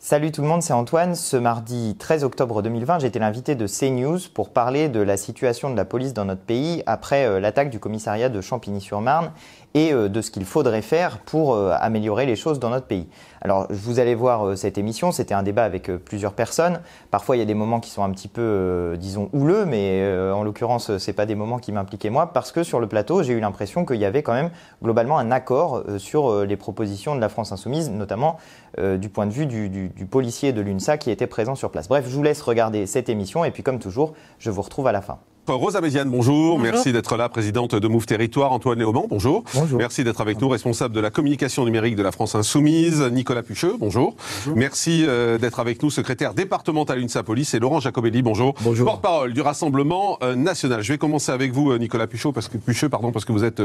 Salut tout le monde, c'est Antoine. Ce mardi 13 octobre 2020, j'ai été l'invité de CNews pour parler de la situation de la police dans notre pays après l'attaque du commissariat de Champigny-sur-Marne et de ce qu'il faudrait faire pour améliorer les choses dans notre pays. Alors, vous allez voir cette émission, c'était un débat avec plusieurs personnes. Parfois, il y a des moments qui sont un petit peu, disons, houleux, mais en l'occurrence, c'est pas des moments qui m'impliquaient moi, parce que sur le plateau, j'ai eu l'impression qu'il y avait quand même globalement un accord sur les propositions de la France Insoumise, notamment du point de vue du policier de l'UNSA qui était présent sur place. Bref, je vous laisse regarder cette émission et puis comme toujours, je vous retrouve à la fin. Rosa Méziane, bonjour. Merci d'être là, présidente de Move Territoire. Antoine Léaumont, bonjour. Bonjour. Merci d'être avec nous, responsable de la communication numérique de la France Insoumise. Nicolas Pucheux, bonjour. Bonjour. Merci d'être avec nous, secrétaire départemental UNSA Police. Et Laurent Jacobelli, bonjour. Bonjour. Porte-parole du Rassemblement National. Je vais commencer avec vous, Nicolas Pucheux, parce que vous êtes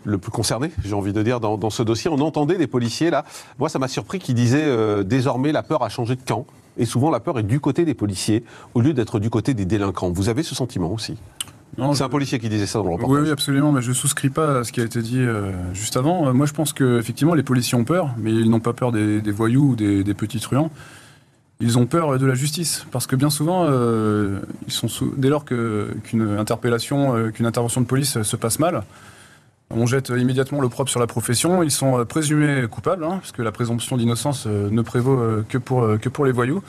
le plus concerné, j'ai envie de dire, dans ce dossier. On entendait les policiers, là. Moi, ça m'a surpris qu'ils disaient désormais la peur a changé de camp. Et souvent, la peur est du côté des policiers, au lieu d'être du côté des délinquants. Vous avez ce sentiment aussi? C'est un policier qui disait ça dans le reportage. Oui, absolument, mais je ne souscris pas à ce qui a été dit juste avant. Moi, je pense qu'effectivement, les policiers ont peur, mais ils n'ont pas peur des voyous ou des petits truands. Ils ont peur de la justice, parce que bien souvent, dès lors qu'une interpellation, qu'une intervention de police se passe mal, on jette immédiatement l'opprobre sur la profession. Ils sont présumés coupables, parce que la présomption d'innocence ne prévaut que pour les voyous.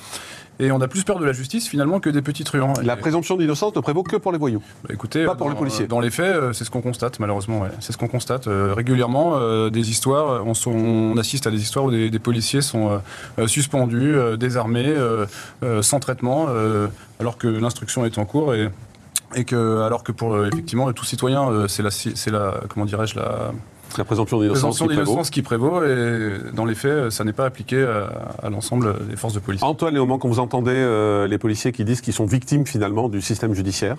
Et on a plus peur de la justice, finalement, que des petits truands. La présomption d'innocence ne prévaut que pour les voyous. Écoutez, pas pour les policiers. Dans les faits, c'est ce qu'on constate, malheureusement. Ouais. C'est ce qu'on constate régulièrement. Des histoires, on assiste à des histoires où des policiers sont suspendus, désarmés, sans traitement, alors que l'instruction est en cours. Alors que pour effectivement tout citoyen, c'est la comment dirais-je la présomption d'innocence qui prévaut, et dans les faits, ça n'est pas appliqué à l'ensemble des forces de police. Antoine Léaumont, quand vous entendez les policiers qui disent qu'ils sont victimes finalement du système judiciaire?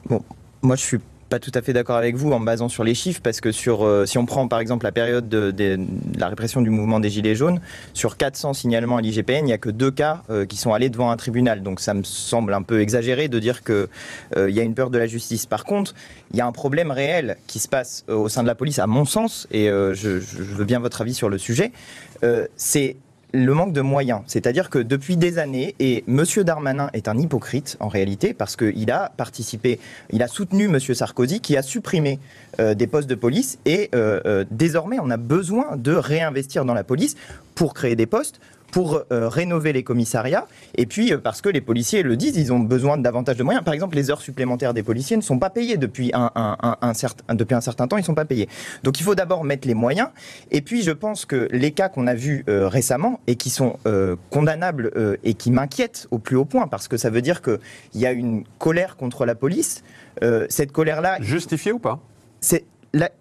Bon, moi je suis pas tout à fait d'accord avec vous en me basant sur les chiffres, parce que si on prend par exemple la période de la répression du mouvement des Gilets jaunes, sur 400 signalements à l'IGPN, il n'y a que 2 cas qui sont allés devant un tribunal. Donc ça me semble un peu exagéré de dire qu'il y a une peur de la justice. Par contre, il y a un problème réel qui se passe au sein de la police, à mon sens, et je veux bien votre avis sur le sujet, c'est le manque de moyens. C'est-à-dire que depuis des années, et M. Darmanin est un hypocrite en réalité, parce qu'il a participé, il a soutenu M. Sarkozy qui a supprimé des postes de police, et désormais on a besoin de réinvestir dans la police pour créer des postes, pour rénover les commissariats, et puis parce que les policiers le disent, ils ont besoin de davantage de moyens. Par exemple, les heures supplémentaires des policiers ne sont pas payées depuis un certain temps, ils ne sont pas payés. Donc il faut d'abord mettre les moyens, et puis je pense que les cas qu'on a vus récemment, et qui sont condamnables et qui m'inquiètent au plus haut point, parce que ça veut dire qu'il y a une colère contre la police, cette colère-là... Justifiée ou pas?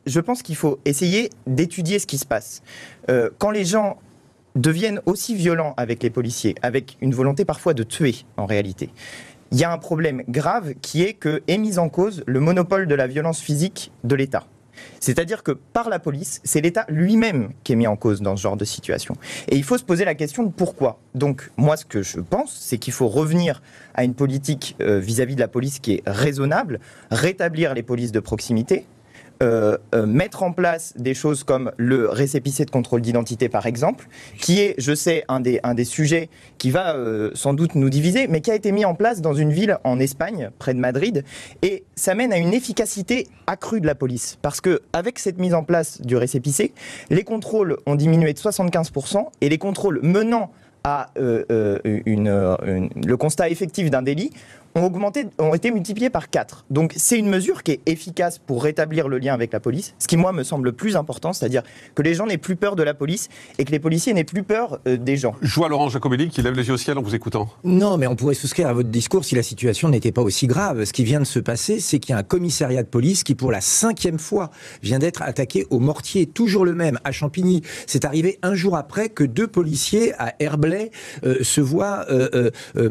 Je pense qu'il faut essayer d'étudier ce qui se passe. Quand les gens deviennent aussi violents avec les policiers, avec une volonté parfois de tuer en réalité, il y a un problème grave qui est qu'est mis en cause le monopole de la violence physique de l'État. C'est-à-dire que par la police, c'est l'État lui-même qui est mis en cause dans ce genre de situation. Et il faut se poser la question de pourquoi. Donc moi, ce que je pense, c'est qu'il faut revenir à une politique vis-à-vis de la police qui est raisonnable, rétablir les polices de proximité, mettre en place des choses comme le récépissé de contrôle d'identité par exemple, qui est, je sais, un des sujets qui va sans doute nous diviser, mais qui a été mis en place dans une ville en Espagne, près de Madrid, et ça mène à une efficacité accrue de la police, parce que avec cette mise en place du récépissé, les contrôles ont diminué de 75%, et les contrôles menant à le constat effectif d'un délit ont été multipliés par 4. Donc c'est une mesure qui est efficace pour rétablir le lien avec la police, ce qui moi me semble le plus important, c'est-à-dire que les gens n'aient plus peur de la police et que les policiers n'aient plus peur des gens. Je vois Laurent Jacobelli qui lève les yeux au ciel en vous écoutant. Non, mais on pourrait souscrire à votre discours si la situation n'était pas aussi grave. Ce qui vient de se passer, c'est qu'il y a un commissariat de police qui, pour la 5e fois, vient d'être attaqué au mortier, toujours le même, à Champigny. C'est arrivé un jour après que 2 policiers à Herblay se voient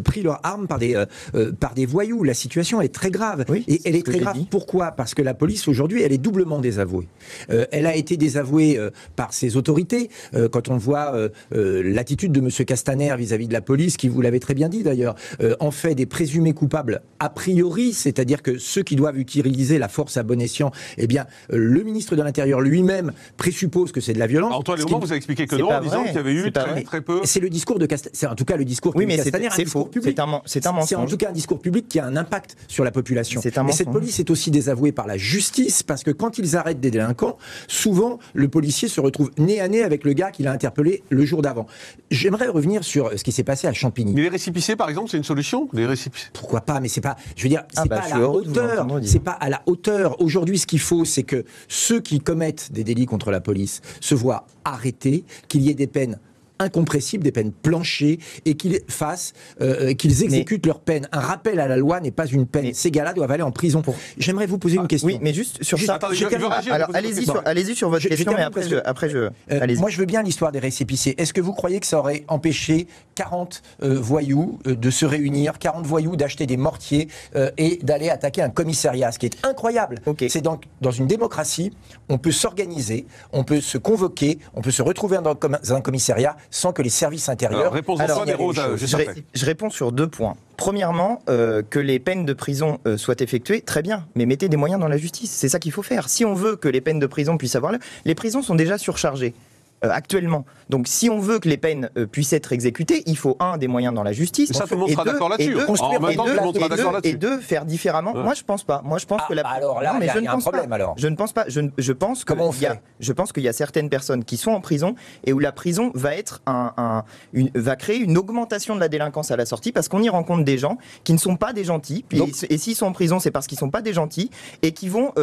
pris leurs armes par par des voyous. La situation est très grave. Oui, et elle c'est est ce que très j'ai grave. dit. Pourquoi ? Parce que la police, aujourd'hui, elle est doublement désavouée. Elle a été désavouée par ses autorités. Quand on voit l'attitude de M. Castaner vis-à-vis de la police, qui, vous l'avez très bien dit d'ailleurs, en fait des présumés coupables a priori, c'est-à-dire que ceux qui doivent utiliser la force à bon escient, eh bien, le ministre de l'Intérieur lui-même présuppose que c'est de la violence. Antoine Léaumont vous a expliqué que c'est non, pas en disant vrai. qu'il y avait eu C'est pas vrai. très peu. C'est le discours de Castaner. C'est en tout cas le discours Oui, de mais Castaner. c'est faux. C'est un mensonge. C'est en tout cas un discours public qui a un impact sur la population. C'est un Mais cette mensonge. police est aussi désavouée par la justice parce que quand ils arrêtent des délinquants, souvent le policier se retrouve nez à nez avec le gars qu'il a interpellé le jour d'avant. J'aimerais revenir sur ce qui s'est passé à Champigny. Mais les récépissés, par exemple, c'est une solution. Les récépissés. Pourquoi pas, mais c'est pas, je veux dire, c'est pas je à suis la heureux de vous hauteur. entendre dire. C'est pas à la hauteur. Aujourd'hui, ce qu'il faut, c'est que ceux qui commettent des délits contre la police se voient arrêtés, qu'il y ait des peines incompressibles, des peines planchées, et qu'ils fassent, qu'ils exécutent leur peine. Un rappel à la loi n'est pas une peine. Mais- Ces gars-là doivent aller en prison. J'aimerais vous poser une question. Oui, mais juste sur Juste- ça. Attendez, je il veut termine. réagir, Alors, vous avez une allez-y sur votre Je question, mais termine après je. Euh, Allez-y. moi, je veux bien l'histoire des récépissés. Est-ce que vous croyez que ça aurait empêché 40 voyous de se réunir, 40 voyous d'acheter des mortiers et d'aller attaquer un commissariat? Ce qui est incroyable. Ok. C'est donc dans une démocratie, on peut s'organiser, on peut se convoquer, on peut se retrouver dans un commissariat sans que les services intérieurs... Alors, réponse Alors, d'Antoine et Rose, juste après. Je réponds sur 2 points. Premièrement, que les peines de prison soient effectuées, très bien, mais mettez des moyens dans la justice. C'est ça qu'il faut faire. Si on veut que les peines de prison puissent avoir lieu, les prisons sont déjà surchargées. Actuellement. Donc, si on veut que les peines puissent être exécutées, il faut des moyens dans la justice. Mais ça, tout le monde et sera deux- d'accord et là-dessus. deux- En même temps, tout le monde sera d'accord et là-dessus. deux, faire différemment. Ouais. Moi, je pense pas. Moi, je pense que la. alors là, Non, mais il y a je ne un pense problème, pas. alors. Je ne pense pas. Je pense que Comment on il y a- fait je pense qu'il y a certaines personnes qui sont en prison et où la prison va être va créer une augmentation de la délinquance à la sortie parce qu'on y rencontre des gens qui ne sont pas des gentils. Et s'ils sont en prison, c'est parce qu'ils ne sont pas des gentils et qui vont,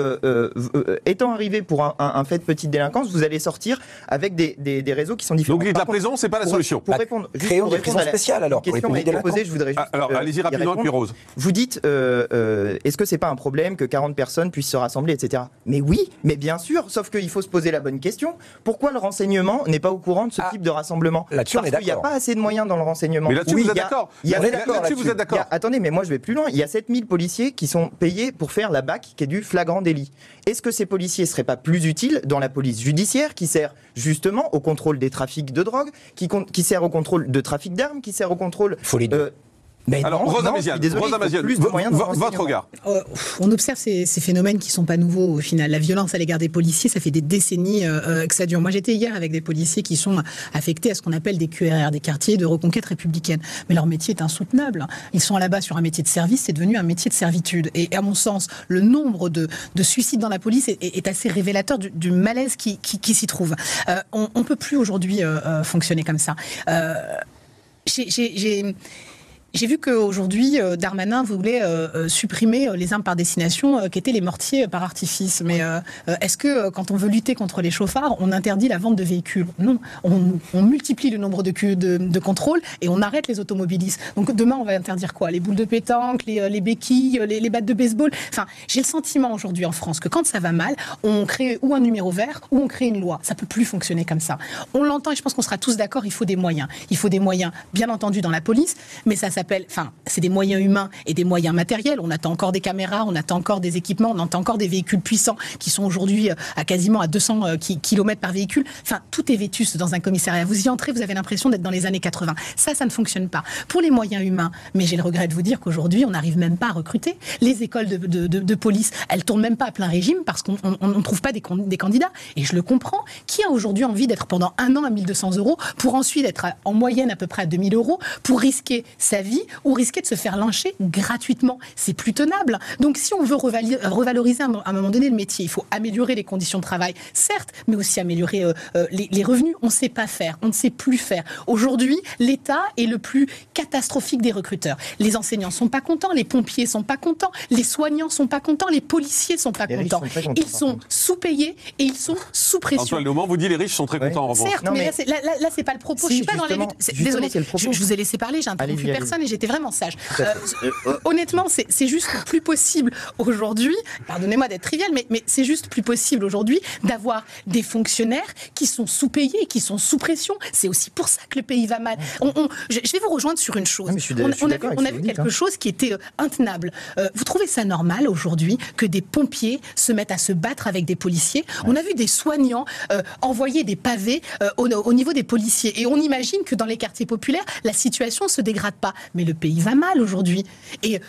étant arrivés pour un fait de petite délinquance, vous allez sortir avec des réseaux qui sont différents. Donc, la Par contre, prison, c'est pas la pour- solution. Pour répondre, juste créons pour des répondre prisons à la spéciales, alors, pour les question pays a été délinquants. posée, je voudrais juste. Alors, allez-y y rapidement, répondre. puis Rose. Vous dites, est-ce que c'est pas un problème que 40 personnes puissent se rassembler, etc. Mais oui, mais bien sûr, sauf qu'il faut se poser la bonne question. Pourquoi le renseignement n'est pas au courant de ce type de rassemblement? Là-dessus, on Parce est qu'il n'y a d'accord. pas assez de moyens dans le renseignement. Mais là-dessus, Oui, vous êtes il y a- d'accord. il y a- On est d'accord Là-dessus, vous êtes d'accord. Attendez, mais moi je vais plus loin. Il y a 7000 policiers qui sont payés pour faire la BAC, qui est du flagrant délit. Est-ce que ces policiers ne seraient pas plus utiles dans la police judiciaire, qui sert justement au contrôle des trafics de drogue, qui sert au contrôle de trafic d'armes, qui sert au contrôle... Faut les deux. Mais Alors, non, Rosa non, je Méziane, suis désolé, Rosa il faut Méziane, plus de moyens dans le votre renseignement. regard. On observe ces phénomènes qui ne sont pas nouveaux au final. La violence à l'égard des policiers, ça fait des décennies que ça dure. Moi, j'étais hier avec des policiers qui sont affectés à ce qu'on appelle des QRR, des quartiers de reconquête républicaine. Mais leur métier est insoutenable. Ils sont là-bas sur un métier de service, c'est devenu un métier de servitude. Et à mon sens, le nombre de suicides dans la police est assez révélateur du malaise qui s'y trouve. On ne peut plus aujourd'hui fonctionner comme ça. J'ai vu qu'aujourd'hui, Darmanin voulait supprimer les armes par destination, qui étaient les mortiers par artifice. Mais est-ce que, quand on veut lutter contre les chauffards, on interdit la vente de véhicules? Non. On multiplie le nombre de contrôles et on arrête les automobilistes. Donc demain, on va interdire quoi? Les boules de pétanque, les béquilles, les battes de baseball. Enfin, j'ai le sentiment aujourd'hui en France que quand ça va mal, on crée ou un numéro vert ou on crée une loi. Ça peut plus fonctionner comme ça. On l'entend et je pense qu'on sera tous d'accord, il faut des moyens. Il faut des moyens, bien entendu, dans la police, mais ça s'appelle... Enfin, c'est des moyens humains et des moyens matériels. On attend encore des caméras, on attend encore des équipements, on attend encore des véhicules puissants qui sont aujourd'hui à quasiment à 200 km par véhicule. Enfin, tout est vétuste dans un commissariat. Vous y entrez, vous avez l'impression d'être dans les années 80. Ça ne fonctionne pas. Pour les moyens humains, mais j'ai le regret de vous dire qu'aujourd'hui, on n'arrive même pas à recruter. Les écoles de police, elles tournent même pas à plein régime parce qu'on ne trouve pas des candidats. Et je le comprends. Qui a aujourd'hui envie d'être pendant un an à 1 200 € pour ensuite être en moyenne à peu près à 2 000 € pour risquer sa vie ou risquer de se faire lyncher gratuitement? C'est plus tenable. Donc si on veut revaloriser à un moment donné le métier, il faut améliorer les conditions de travail, certes, mais aussi améliorer les revenus. On ne sait pas faire, on ne sait plus faire. Aujourd'hui, l'État est le plus catastrophique des recruteurs. Les enseignants ne sont pas contents, les pompiers ne sont pas contents, les soignants ne sont pas contents, les policiers ne sont pas Les riches contents. sont très contents, Ils par sont contre. sous-payés et ils sont sous pression. Antoine Léaumont vous dit les riches sont très contents en revanche. Certes, Non, mais mais- là, c'est pas le propos. Si, je suis pas dans la justement, lutte. justement, Désolée, c'est le propos. je vous ai laissé parler, j'ai interrompu Allez-y, personne mais j'étais vraiment sage. Honnêtement, c'est juste plus possible aujourd'hui, pardonnez-moi d'être trivial, mais c'est juste plus possible aujourd'hui d'avoir des fonctionnaires qui sont sous-payés, qui sont sous pression. C'est aussi pour ça que le pays va mal. Je vais vous rejoindre sur une chose. On a vu quelque chose qui était intenable. Vous trouvez ça normal aujourd'hui que des pompiers se mettent à se battre avec des policiers? On a vu des soignants envoyer des pavés au niveau des policiers. Et on imagine que dans les quartiers populaires, la situation ne se dégrade pas. Mais le pays va mal aujourd'hui. Et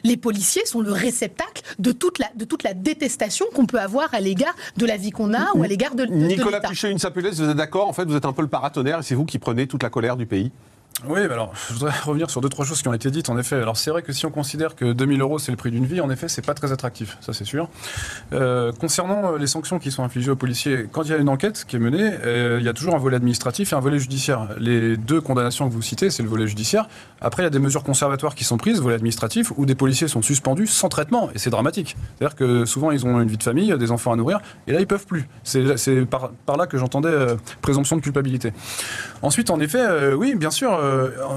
les policiers sont le réceptacle de toute la détestation qu'on peut avoir à l'égard de la vie qu'on a ou à l'égard de Nicolas l'État. Piché, une sapulesse, vous êtes d'accord? En fait, vous êtes un peu le paratonnerre et c'est vous qui prenez toute la colère du pays. Oui, alors, je voudrais revenir sur 2-3 choses qui ont été dites, en effet. Alors, c'est vrai que si on considère que 2000 € c'est le prix d'une vie, en effet, c'est pas très attractif, ça c'est sûr. Concernant les sanctions qui sont infligées aux policiers, quand il y a une enquête qui est menée, il y a toujours un volet administratif et un volet judiciaire. Les deux condamnations que vous citez, c'est le volet judiciaire. Après, il y a des mesures conservatoires qui sont prises, volet administratif, où des policiers sont suspendus sans traitement, et c'est dramatique. C'est-à-dire que souvent, ils ont une vie de famille, des enfants à nourrir, et là, ils peuvent plus. C'est par là que j'entendais présomption de culpabilité. Ensuite, en effet, oui, bien sûr,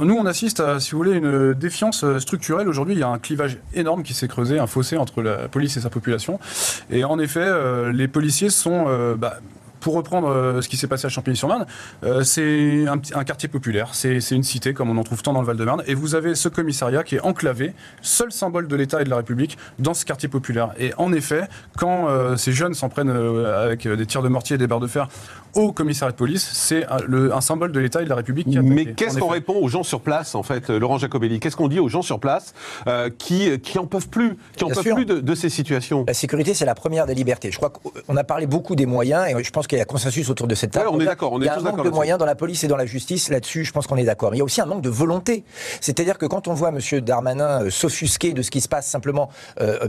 nous, on assiste à, si vous voulez, une défiance structurelle. Aujourd'hui, il y a un clivage énorme qui s'est creusé, un fossé entre la police et sa population. Et en effet, les policiers sont... pour reprendre ce qui s'est passé à Champigny-sur-Marne, c'est un quartier populaire, c'est une cité comme on en trouve tant dans le Val-de-Marne, et vous avez ce commissariat qui est enclavé, seul symbole de l'État et de la République, dans ce quartier populaire. Et en effet, quand ces jeunes s'en prennent avec des tirs de mortier et des barres de fer au commissariat de police, c'est un symbole de l'État et de la République qui est attaqué. Mais qu'est-ce qu'on répond aux gens sur place, en fait, Laurent Jacobelli? Qu'est-ce qu'on dit aux gens sur place qui en peuvent plus, de ces situations? La sécurité, c'est la première des libertés. Je crois qu'on a parlé beaucoup des moyens, et je pense qu'il y a consensus autour de cette table. Ouais, on est d'accord, on est tous d'accord. Il y a un manque de moyens dans la police et dans la justice, là-dessus, je pense qu'on est d'accord. Il y a aussi un manque de volonté. C'est-à-dire que quand on voit M. Darmanin s'offusquer de ce qui se passe simplement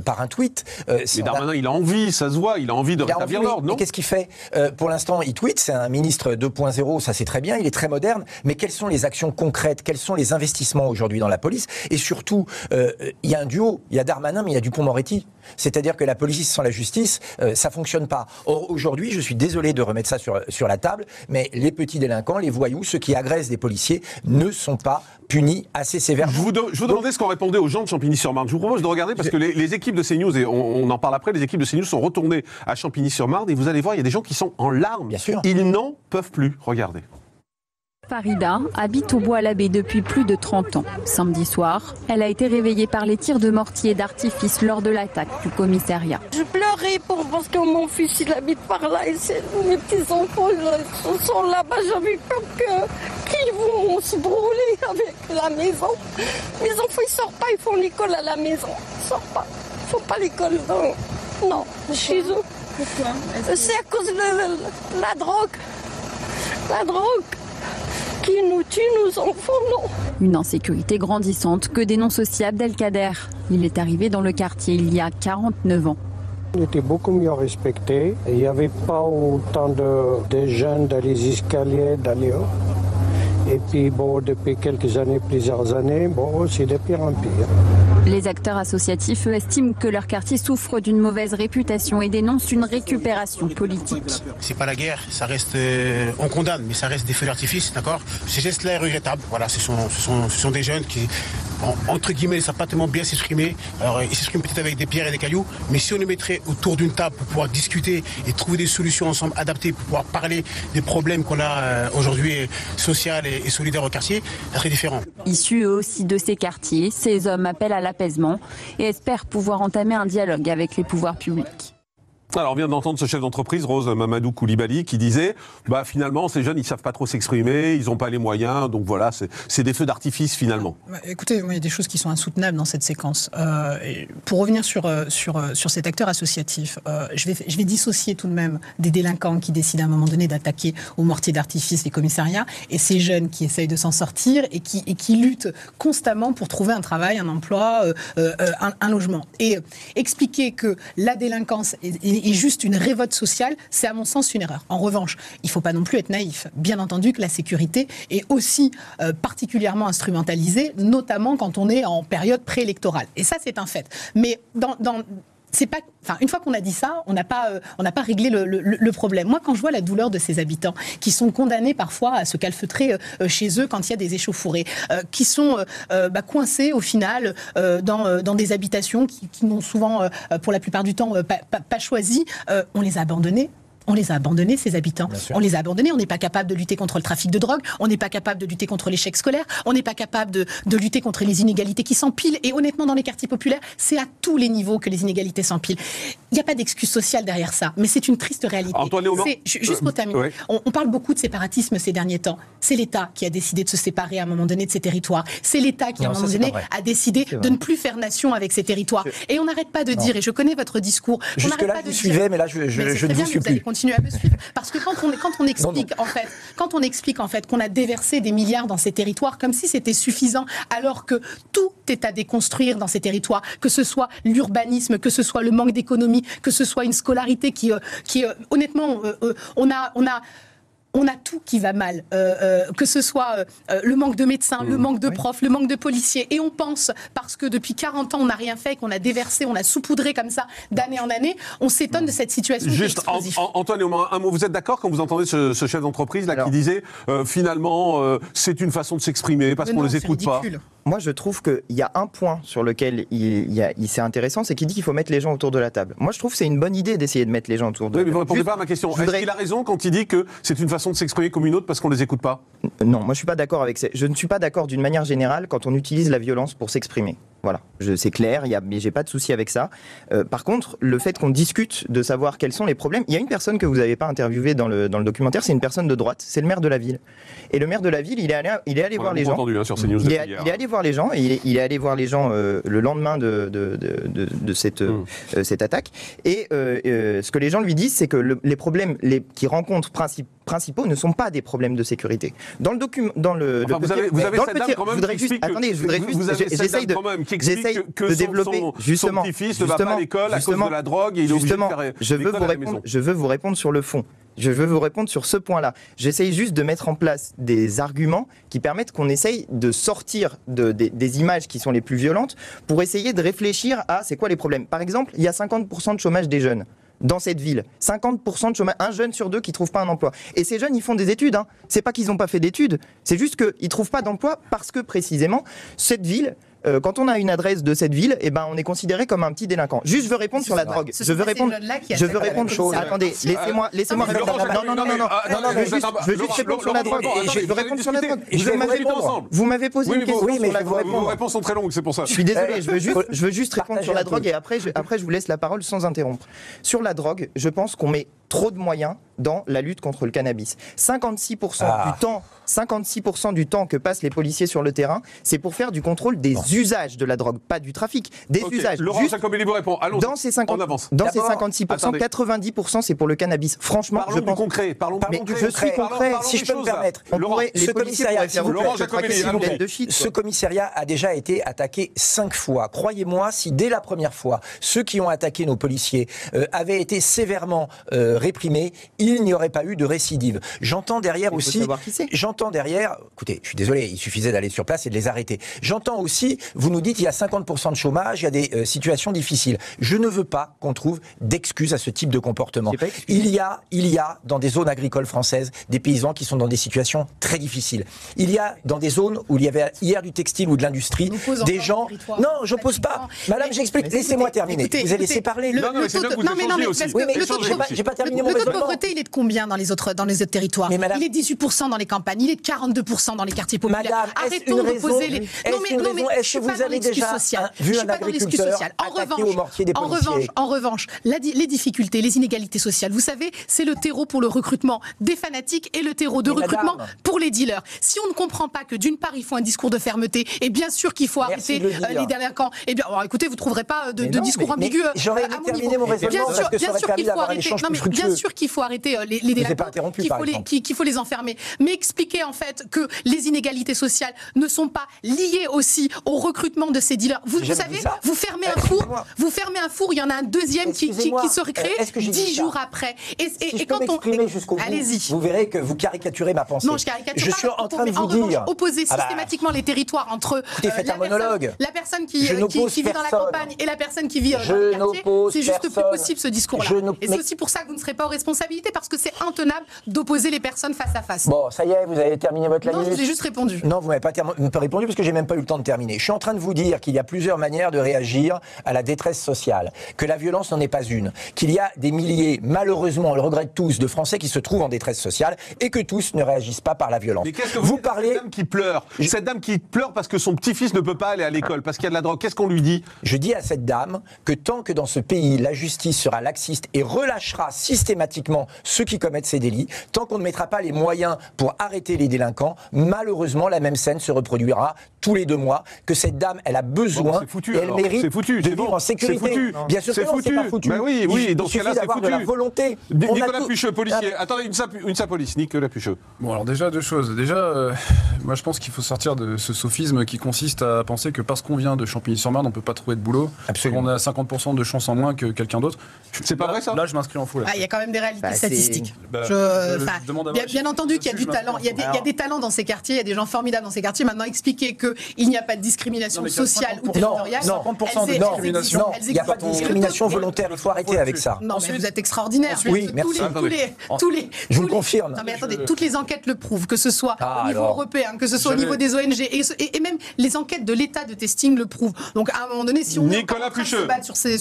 par un tweet... mais Darmanin, il a envie, ça se voit, il a envie de rétablir l'ordre, non? Qu'est-ce qu'il fait? Pour l'instant, il tweet, c'est un ministre 2.0, ça c'est très bien, il est très moderne, mais quelles sont les actions concrètes, quels sont les investissements aujourd'hui dans la police? Et surtout, il y a un duo, il y a Darmanin, mais il y a Dupond-Moretti. C'est-à-dire que la police sans la justice, ça fonctionne pas. Or, aujourd'hui, je suis désolé de remettre ça sur la table, mais les petits délinquants, les voyous, ceux qui agressent des policiers, ne sont pas punis assez sévèrement. Je vous demandais ce qu'on répondait aux gens de Champigny-sur-Marne. Je vous propose de regarder, parce que les équipes de CNews, et on en parle après, les équipes de CNews sont retournées à Champigny-sur-Marne, et vous allez voir, il y a des gens qui sont en larmes. Bien sûr. Ils n'en peuvent plus. Regardez. Farida habite au Bois-l'Abbé depuis plus de 30 ans. Samedi soir, elle a été réveillée par les tirs de mortier et d'artifice lors de l'attaque du commissariat. Je pleurais parce que mon fils il habite par là et mes petits-enfants ils sont là-bas. J'avais peur qu'ils vont se brûler avec la maison. Mes enfants ils sortent pas, ils font l'école à la maison. Ils sortent pas. Ils font pas l'école non, chez eux. Pourquoi? C'est à cause de la drogue. La drogue qui nous tue nos enfants, non. Une insécurité grandissante que dénonce aussi Abdelkader. Il est arrivé dans le quartier il y a 49 ans. On était beaucoup mieux respectés. Il n'y avait pas autant de jeunes dans les escaliers, d'aller. Et puis, depuis plusieurs années, c'est de pire en pire. Les acteurs associatifs estiment que leur quartier souffre d'une mauvaise réputation et dénoncent une récupération politique. C'est pas la guerre, ça reste, on condamne, mais ça reste des feux d'artifice, d'accord? Ces gestes-là est regrettable. Voilà, ce sont des jeunes qui, entre guillemets, ne savent pas tellement bien s'exprimer. Alors, ils s'expriment peut-être avec des pierres et des cailloux, mais si on les mettrait autour d'une table pour pouvoir discuter et trouver des solutions ensemble adaptées pour pouvoir parler des problèmes qu'on a aujourd'hui, sociaux et solidaires au quartier, ça serait différent. Issus eux aussi de ces quartiers, ces hommes appellent à l'apaisement et espèrent pouvoir entamer un dialogue avec les pouvoirs publics. Alors, on vient d'entendre ce chef d'entreprise, Rose Mamadou Koulibaly, qui disait finalement, ces jeunes, ils ne savent pas trop s'exprimer, ils n'ont pas les moyens, donc voilà, c'est des feux d'artifice finalement. Écoutez, il y a des choses qui sont insoutenables dans cette séquence. Et pour revenir sur cet acteur associatif, je vais dissocier tout de même des délinquants qui décident à un moment donné d'attaquer au mortier d'artifice les commissariats et ces jeunes qui essayent de s'en sortir et qui luttent constamment pour trouver un travail, un emploi, un logement. Et expliquer que la délinquance est juste une révolte sociale, c'est à mon sens une erreur. En revanche, il ne faut pas non plus être naïf. Bien entendu que la sécurité est aussi particulièrement instrumentalisée, notamment quand on est en période préélectorale. Et ça, c'est un fait. Mais c'est pas, enfin, une fois qu'on a dit ça, on n'a pas réglé le problème. Moi, quand je vois la douleur de ces habitants qui sont condamnés parfois à se calfeutrer chez eux quand il y a des échauffourées, qui sont coincés au final dans des habitations qui n'ont souvent, pour la plupart du temps, pas choisi, on les a abandonnés. On les a abandonnés, ces habitants. On les a abandonnés. On n'est pas capable de lutter contre le trafic de drogue. On n'est pas capable de lutter contre l'échec scolaire. On n'est pas capable de lutter contre les inégalités qui s'empilent. Et honnêtement, dans les quartiers populaires, c'est à tous les niveaux que les inégalités s'empilent. Il n'y a pas d'excuse sociale derrière ça, mais c'est une triste réalité. Juste pour terminer, ouais. on parle beaucoup de séparatisme ces derniers temps. C'est l'État qui a décidé de se séparer à un moment donné de ces territoires. C'est l'État qui, à un moment donné, a décidé de ne plus faire nation avec ces territoires. Et on n'arrête pas de dire, et je connais votre discours, jusque-là, je vous suivais, mais là, je ne vous suis plus. Continuer à me suivre. Parce que quand on explique en fait qu'on a déversé des milliards dans ces territoires comme si c'était suffisant, alors que tout est à déconstruire dans ces territoires, que ce soit l'urbanisme, que ce soit le manque d'économie, que ce soit une scolarité qui honnêtement, on a tout qui va mal, que ce soit le manque de médecins, le manque de profs, le manque de policiers. Et on pense, parce que depuis 40 ans, on n'a rien fait, qu'on a déversé, on a saupoudré comme ça, d'année en année, on s'étonne de cette situation. Juste, Antoine, un mot, vous êtes d'accord quand vous entendez ce chef d'entreprise là, qui disait, finalement, c'est une façon de s'exprimer, parce qu'on ne les écoute pas. Moi, je trouve qu'il y a un point sur lequel c'est intéressant, c'est qu'il dit qu'il faut mettre les gens autour de la table. Moi, je trouve que c'est une bonne idée d'essayer de mettre les gens autour de la table. Oui, mais vous ne répondez pas à ma question. Est-ce qu'il a raison quand il dit que c'est une façon de s'exprimer comme une autre parce qu'on ne les écoute pas ? Non, moi, je suis pas d'accord avec ça. Je ne suis pas d'accord d'une manière générale quand on utilise la violence pour s'exprimer. Voilà, c'est clair, j'ai pas de souci avec ça. Par contre, le fait qu'on discute de savoir quels sont les problèmes, il y a une personne que vous n'avez pas interviewée dans le documentaire, c'est une personne de droite, c'est le maire de la ville. Et le maire de la ville, il est allé voir les gens. Entendu, hein, sur CNews il est allé voir les gens, et il est allé voir les gens le lendemain de cette attaque. Et ce que les gens lui disent, c'est que les problèmes qu'ils rencontrent principaux ne sont pas des problèmes de sécurité. Dans le document, vous avez cette dame quand même qui explique que développer son petit-fils ne va pas à l'école à cause de la drogue et il est obligé de faire l'école à la maison. Je veux vous répondre sur le fond. Je veux vous répondre sur ce point-là. J'essaye juste de mettre en place des arguments qui permettent qu'on essaye de sortir des images qui sont les plus violentes pour essayer de réfléchir à c'est quoi les problèmes. Par exemple, il y a 50% de chômage des jeunes. Dans cette ville, 50% de chômage, un jeune sur deux qui ne trouve pas un emploi. Et ces jeunes, ils font des études. Hein. C'est pas qu'ils n'ont pas fait d'études, c'est juste qu'ils ne trouvent pas d'emploi parce que précisément, cette ville, quand on a une adresse de cette ville, eh ben, on est considéré comme un petit délinquant. Juste, je veux répondre sur la drogue. Je veux répondre. Attendez, laissez-moi répondre. Non. Je veux juste répondre sur la drogue. Je veux répondre sur la drogue. Vous m'avez posé une question sur la drogue. Vos réponses sont très longues, c'est pour ça. Je suis désolé, je veux juste répondre sur la drogue et après, je vous laisse la parole sans interrompre. Sur la drogue, je pense qu'on met trop de moyens dans la lutte contre le cannabis. 56% du temps que passent les policiers sur le terrain, c'est pour faire du contrôle des usages de la drogue, pas du trafic, des usages. Laurent Jacobelli vous répond. Allons-y. Dans ces 56%, 90%, c'est pour le cannabis. Franchement, parlons du concret. Je suis concret, si je peux me permettre. Ce commissariat a déjà été attaqué 5 fois. Croyez-moi, si dès la première fois, ceux qui ont attaqué nos policiers avaient été sévèrement réprimés, il n'y aurait pas eu de récidive. J'entends derrière aussi... Écoutez, je suis désolé, il suffisait d'aller sur place et de les arrêter. J'entends aussi, vous nous dites, il y a 50% de chômage, il y a des situations difficiles. Je ne veux pas qu'on trouve d'excuses à ce type de comportement. Il y a, dans des zones agricoles françaises, des paysans qui sont dans des situations très difficiles. Il y a, dans des zones où il y avait hier du textile ou de l'industrie, des gens... Non, j'oppose pas. Madame, j'explique. Laissez-moi terminer. Vous allez laisser parler. Non, mais c'est bien que vous échangez aussi. J'ai pas terminé mon raisonnement. Le taux de pauvreté, il est de combien dans les autres territoires? Il est 18% dans les campagnes, il est de 42% dans les quartiers populaires. Madame, arrêtons de poser les... Est-ce que vous avez déjà vu un agriculteur attaqué au mortier des policiers? En revanche, les difficultés, les inégalités sociales, vous savez, c'est le terreau pour le recrutement des fanatiques et le terreau de recrutement pour les dealers. Si on ne comprend pas que d'une part, il faut un discours de fermeté, et bien sûr qu'il faut arrêter les délinquants, eh bien, écoutez, vous ne trouverez pas de discours ambigu. J'aurais terminé mon raisonnement parce que ça aurait permis d'avoir un échange plus fructueux. bien sûr qu'il faut arrêter les délinquants, qu'il faut les enfermer. Mais expliquer en fait que les inégalités sociales ne sont pas liées aussi au recrutement de ces dealers. Vous savez, vous fermez un four, il y en a un deuxième qui se recrée 10 jours après. Et quand on jusqu'au bout, vous verrez que vous caricaturez ma pensée. Non, je caricature suis en train de vous dire opposer systématiquement les territoires entre la personne qui vit dans la campagne et la personne qui vit dans le quartier. C'est juste plus possible ce discours-là. Et c'est aussi pour ça que vous ne serez pas aux responsabilités, parce que c'est intenable d'opposer les personnes face à face. Bon, ça y est, vous avez terminé votre laïus. Non, je vous ai juste répondu. Non, vous m'avez pas répondu parce que j'ai même pas eu le temps de terminer. Je suis en train de vous dire qu'il y a plusieurs manières de réagir à la détresse sociale, que la violence n'en est pas une, qu'il y a des milliers, malheureusement, on le regrette tous, de Français qui se trouvent en détresse sociale et que tous ne réagissent pas par la violence. Mais qu'est-ce que vous parlez cette dame qui pleure? Cette dame qui pleure parce que son petit-fils ne peut pas aller à l'école, parce qu'il y a de la drogue. Qu'est-ce qu'on lui dit? Je dis à cette dame que tant que dans ce pays, la justice sera laxiste et relâchera systématiquement ceux qui commettent ces délits, tant qu'on ne mettra pas les moyens pour arrêter les délinquants, malheureusement, la même scène se reproduira tous les 2 mois, que cette dame, elle a besoin foutu, et elle mérite de vivre en sécurité. Bien sûr que non, c'est pas foutu. Ben oui, dans ce cas-là, c'est foutu. De la volonté. Nicolas Pucheux, policier. Attendez, une police. Nicolas Pucheux. Bon, alors déjà, 2 choses. Déjà, moi je pense qu'il faut sortir de ce sophisme qui consiste à penser que parce qu'on vient de Champigny-sur-Marne, on ne peut pas trouver de boulot. Absolument. On a 50% de chance en moins que quelqu'un d'autre. C'est pas vrai ça? Là, je m'inscris en faux. Il y a quand même des réalités statistiques. Bien entendu qu'il y a du talent. Il y a des talents dans ces quartiers, il y a des gens formidables dans ces quartiers. Maintenant, expliquer qu'il n'y a pas de discrimination sociale ou territoriale. 50% de discrimination. Non, il n'y a pas de discrimination volontaire. Il faut arrêter avec ça. Non, mais vous êtes extraordinaire. Oui, merci. Je vous confirme. Non, mais attendez, toutes les enquêtes le prouvent, que ce soit au niveau européen, que ce soit au niveau des ONG, et même les enquêtes de l'État de testing le prouvent. Donc, à un moment donné, si on Nicolas Pucheux.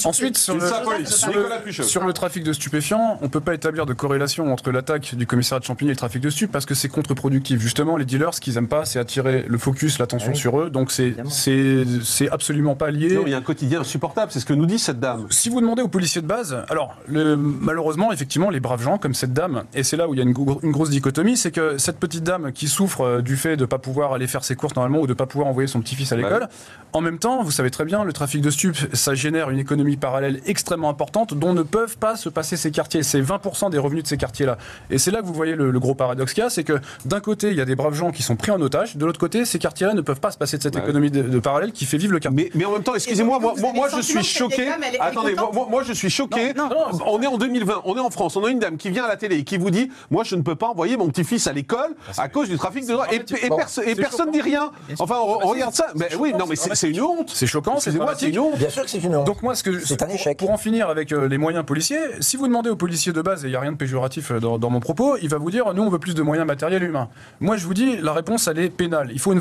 Ensuite, sur le trafic de stupéfiants, on ne peut pas établir de corrélation entre l'attaque du commissariat de Champigny et le trafic de stupes parce que c'est contre-productif. Justement, les dealers, ce qu'ils n'aiment pas, c'est attirer le focus, l'attention sur eux. Donc, c'est absolument pas lié. Non, il y a un quotidien insupportable, c'est ce que nous dit cette dame. Si vous demandez aux policiers de base, alors, malheureusement, effectivement, les braves gens comme cette dame, et c'est là où il y a une grosse dichotomie, c'est que cette petite dame qui souffre du fait de ne pas pouvoir aller faire ses courses normalement ou de ne pas pouvoir envoyer son petit-fils à l'école, en même temps, vous savez très bien, le trafic de stupes, ça génère une économie parallèle extrêmement importante dont ne peuvent pas se passer ces quartiers. C'est 20% des revenus de ces quartiers-là. Et c'est là que vous voyez le gros paradoxe qu'il y a, c'est que d'un côté, il y a des braves gens qui sont pris en otage, de l'autre côté, ces quartiers-là ne peuvent pas se passer de cette économie de parallèle qui fait vivre le quartier. Mais en même temps, excusez-moi, moi je suis choqué. Attendez, moi je suis choqué. On est en 2020, on est en France, on a une dame qui vient à la télé et qui vous dit, moi je ne peux pas envoyer mon petit-fils à l'école à cause du trafic de drogue. Et personne ne dit rien. Enfin, on regarde ça. Mais oui, non, mais c'est une honte. C'est choquant, c'est une honte. Bien sûr que c'est une honte. Donc moi, c'est un échec. Pour en finir avec les moyens policiers, si vous demandez aux policiers de base, et il n'y a rien de péjoratif dans mon propos, il va vous dire, nous on veut plus de moyens matériels et humains. Moi je vous dis, la réponse elle est pénale. Il faut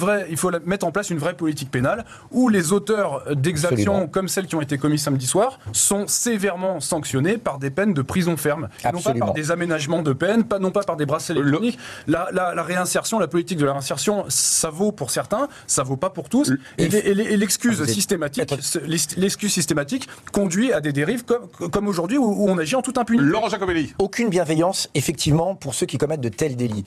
mettre en place une vraie politique pénale où les auteurs d'exactions comme celles qui ont été commises samedi soir sont sévèrement sanctionnés par des peines de prison ferme. Non pas par des aménagements de peine, non pas par des bracelets électroniques. La réinsertion, la politique de la réinsertion, ça vaut pour certains, ça vaut pas pour tous. Et l'excuse systématique conduit à des dérives comme aujourd'hui où on agit en toute impunité. Laurent Jacobelli. Aucune bienveillance, effectivement, pour ceux qui commettent de tels délits.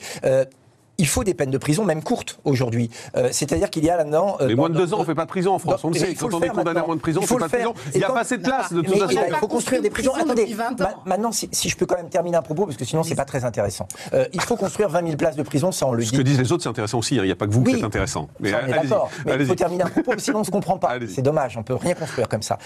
Il faut des peines de prison, même courtes, aujourd'hui. C'est-à-dire qu'il y a là-dedans... mais moins de 2 ans, on ne fait pas de prison en France. On le sait, quand on est condamné à moins de prison, on ne fait pas de prison. Il n'y a pas assez de place, de toute façon. Il faut construire des prisons. Attendez, maintenant, si je peux quand même terminer un propos, parce que sinon, c'est pas très intéressant. Il faut construire 20 000 places de prison, ça on le dit. Ce que disent les autres, c'est intéressant aussi. Il n'y a pas que vous qui êtes intéressant. D'accord, mais il faut terminer un propos, sinon on ne se comprend pas. C'est dommage, on ne peut rien construire comme ça.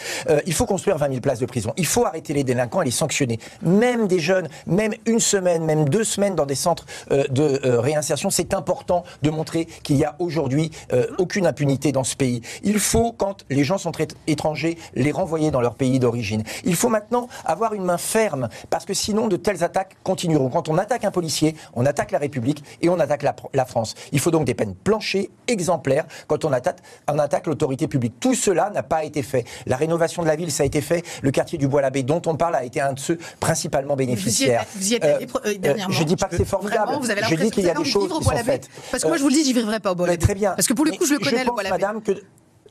Il faut construire 20 000 places de prison. Il faut arrêter les délinquants et les sanctionner. Même des jeunes, même 1 semaine, même 2 semaines dans des centres de réinsertion, c'est important de montrer qu'il y a aujourd'hui aucune impunité dans ce pays. Il faut, quand les gens sont étrangers, les renvoyer dans leur pays d'origine. Il faut maintenant avoir une main ferme, parce que sinon de telles attaques continueront. Quand on attaque un policier, on attaque la République et on attaque la France. Il faut donc des peines planchées, exemplaires, quand on attaque l'autorité publique. Tout cela n'a pas été fait. La rénovation de la ville, ça a été fait. Le quartier du Bois-l'Abbé, dont on parle, a été un de ceux principalement bénéficiaires. Vous y êtes allé dernièrement. Je ne dis pas que c'est formidable. Je dis qu'il y a des choses qui sont faites. Parce que moi, je vous le dis, j'y vivrai pas au Bois-l'Abbé. Très bien. Parce que pour le coup, je le connais, le Bois-l'Abbé. Madame, que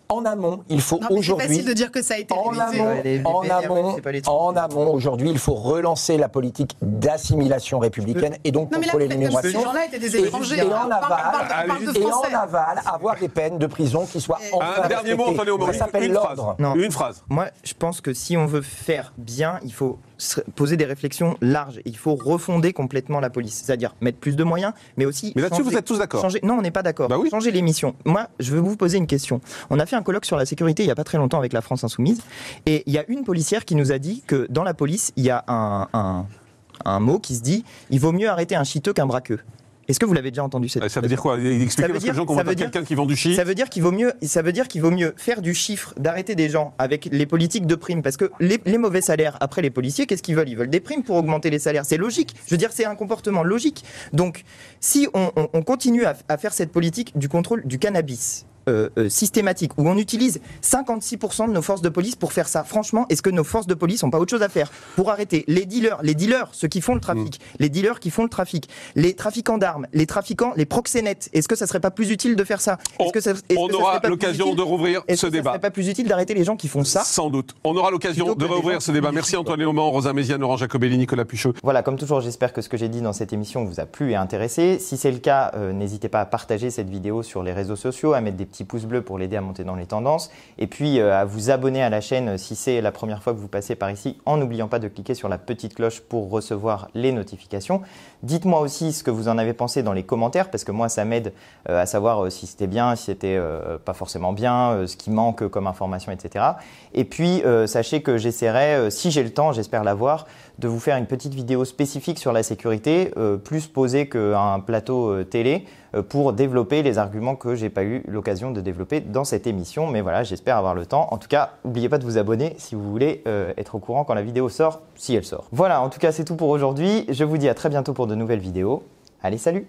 en amont, il faut aujourd'hui. C'est facile de dire que ça a été en amont, aujourd'hui, il faut relancer la politique d'assimilation républicaine et donc contrôler l'immigration. Ces gens-là étaient des étrangers. Et en aval, avoir des peines de prison qui soient enfin un dernier mot, Antoine Aumont. Ça s'appelle l'ordre. Une phrase. Moi, je pense que si on veut faire bien, il faut poser des réflexions larges. Il faut refonder complètement la police, c'est-à-dire mettre plus de moyens, mais aussi... Mais là-dessus, vous êtes tous d'accord? Non, on n'est pas d'accord. Bah oui. Changer les missions. Moi, je veux vous poser une question. On a fait un colloque sur la sécurité il n'y a pas très longtemps avec la France Insoumise, et il y a une policière qui nous a dit que dans la police, il y a un mot qui se dit « il vaut mieux arrêter un chiteux qu'un braqueux ». Est-ce que vous l'avez déjà entendu cette Ça veut dire quoi? Expliquez parce que les gens comprennent quelqu'un qui vend du shit. Ça veut dire qu'il vaut mieux faire du chiffre, d'arrêter des gens avec les politiques de primes, parce que les mauvais salaires, après les policiers, qu'est-ce qu'ils veulent? Ils veulent des primes pour augmenter les salaires. C'est logique. Je veux dire, c'est un comportement logique. Donc, si on continue à faire cette politique du contrôle du cannabis, systématique, où on utilise 56% de nos forces de police pour faire ça. Franchement, est-ce que nos forces de police n'ont pas autre chose à faire pour arrêter les dealers, ceux qui font le trafic, les dealers qui font le trafic, les trafiquants d'armes, les trafiquants, les proxénètes? Est-ce que ça serait pas plus utile de faire ça? On aura l'occasion de rouvrir ce débat. Ça serait pas plus utile d'arrêter les gens qui font ça? Sans doute. On aura l'occasion de rouvrir ce débat. Merci Antoine Léaumont, Rosa Méziane, Laurent Jacobelli, Nicolas Pucheux. Voilà, comme toujours, j'espère que ce que j'ai dit dans cette émission vous a plu et intéressé. Si c'est le cas, n'hésitez pas à partager cette vidéo sur les réseaux sociaux, à mettre des petits pouces bleus pour l'aider à monter dans les tendances, et puis à vous abonner à la chaîne si c'est la première fois que vous passez par ici, en n'oubliant pas de cliquer sur la petite cloche pour recevoir les notifications. Dites-moi aussi ce que vous en avez pensé dans les commentaires, parce que moi ça m'aide à savoir si c'était bien, si c'était pas forcément bien, ce qui manque comme information, etc. Et puis sachez que j'essaierai, si j'ai le temps, j'espère l'avoir, de vous faire une petite vidéo spécifique sur la sécurité, plus posée qu'un plateau télé, pour développer les arguments que j'ai pas eu l'occasion de développer dans cette émission. Mais voilà, j'espère avoir le temps. En tout cas, n'oubliez pas de vous abonner si vous voulez être au courant quand la vidéo sort, si elle sort. Voilà, en tout cas, c'est tout pour aujourd'hui. Je vous dis à très bientôt pour de nouvelles vidéos. Allez, salut!